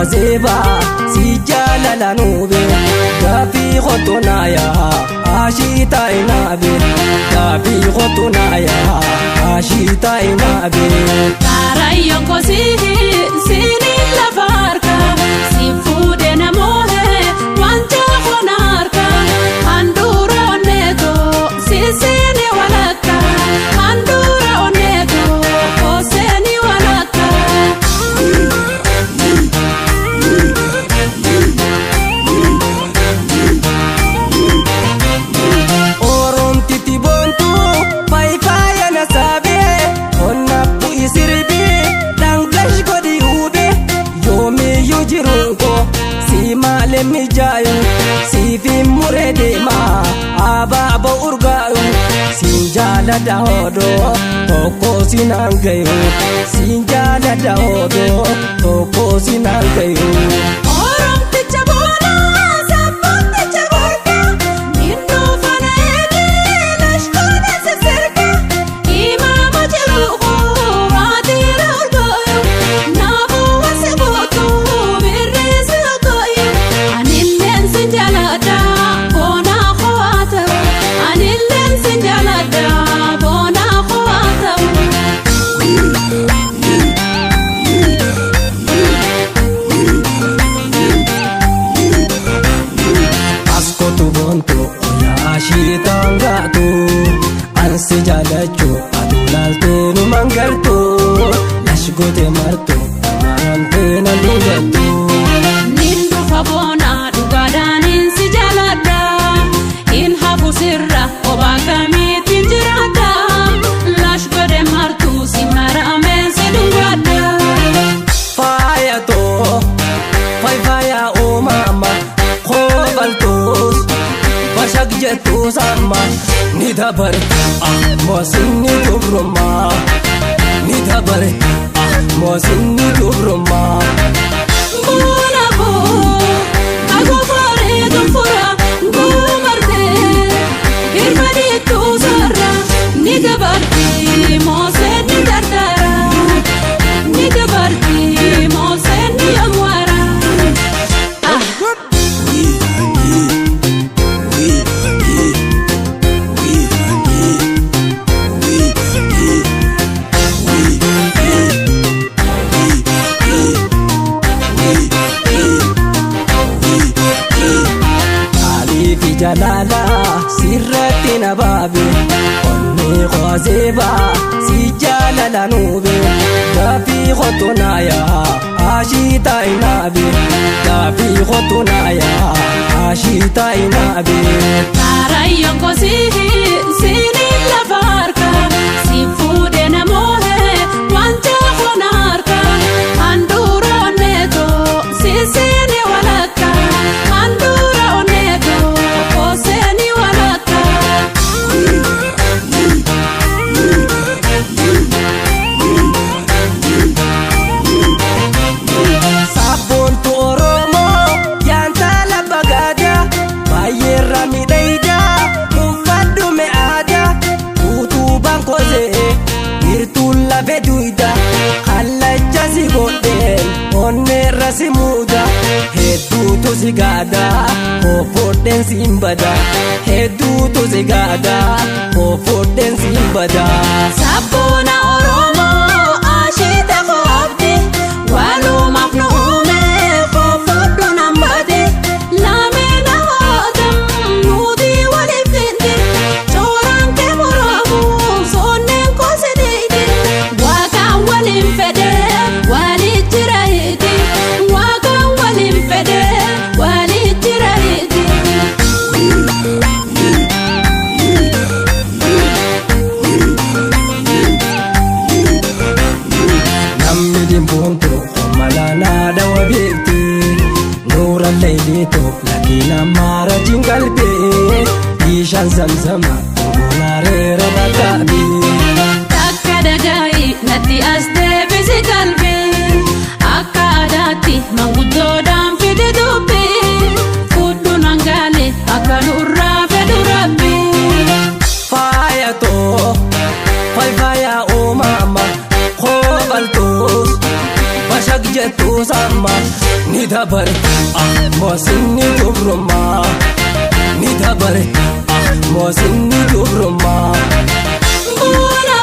khazeba si jalala nube gafi khotuna ya ashita inabe gafi khotuna ya ashita inabe karayo kosi sini la farka si fude na mohe wanja khonarka andura neto si sini walaka andura neto koseni walaka orom titibontu pai faya na sabe onna pu isirbi danglash godi ube yomi yujirunko si male mijayu si fi murede ma aba bo urgayu sinjala da hodo toko sinangayu sinjala da hodo toko sinangayu orom tichabona sabon tichaborka ninno fanaegi lashkona sefirka imam jarugo adira urgayo nabu wasebotu birrizaqayo anillen sinjalada bona khawata anillen sinjalada bona khawata askotu bontu ya ashitangatu ansi jalachu adulaltu nu mangartu lashgote martu amante na lugatu nindu fabona dugadanin sijalada in hafu sirra obakami tinjirada lashgode martu simara amen sedungada faya to faya o mama khobaltus bashak jetu sama nidabar mosinni dubruma nidabar mosinni dubruma Bunabo, ago fare dumfura, gumarte, irfadi tu zarra, nidabarti mose nidardara, nidabarti mose niyamwara. alifi jalala sirrati nababe onni khazeba si jalala nube gafi khotuna ya ashita inabe gafi khotuna ya ashita inabe Karayo kosi sini la farka, si fude na mohe wanja khonarka andura neto si sini walaka andura neto koseni walaka sabon tu oromo yanta la bagada bayera midaida mufadu me ada utu bankoze irtulla veduida alla jasi goden onne rasimuda hedu to zigada o foden simbada hedu to zigada o foden simbada Sabona oromo ashita khobde walu mafnume khofodu nambade lamena hodam nudi walifinde choranke murabu sonnen kosedeide waka walimfede walijirahidi waka walimfede walijirahidi namidin punto malana dawa bikti nura laylito lakina mara jingalbe ishan zamzama narera bakabi Takka dagai natti asde bisi kalbi akka adatti manguddoodhaan fide dubbi fudhu nangaale akka nurraa fedhu rabbi faya to faya o mama khobaltus bashak jettu sama ni dabare moosinni dubrummaa ni dabare moosinni dubrummaa. Bu'uura